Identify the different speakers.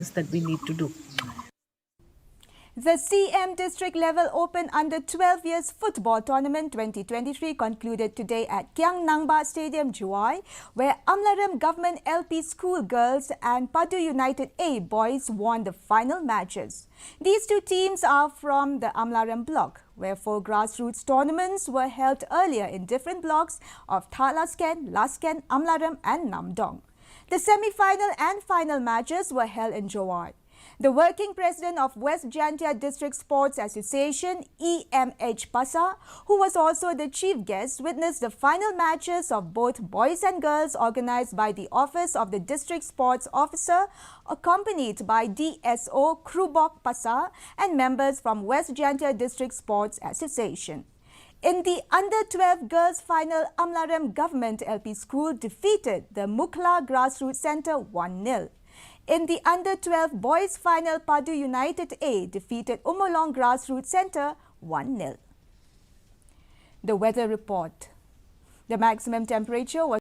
Speaker 1: that we need to do.
Speaker 2: The CM District Level Open Under 12 Years Football Tournament 2023 concluded today at Kiang Nangba Stadium, Juai, where Amlaram Government LP School Girls and Padu United A Boys won the final matches. These two teams are from the Amlaram block, where 4 grassroots tournaments were held earlier in different blocks of Thalasken, Lasken, Amlaram and Namdong. The semi-final and final matches were held in Juai. The working president of West Jaintia District Sports Association, EMH Pasa, who was also the chief guest, witnessed the final matches of both boys and girls organized by the Office of the District Sports Officer, accompanied by DSO Krubok Pasa and members from West Jaintia District Sports Association. In the Under-12 girls final, Amlaram Government LP School defeated the Mukla Grassroots Centre 1-0. In the Under-12 boys final, Padu United A defeated Umolong Grassroots Centre 1-0. The weather report. The maximum temperature was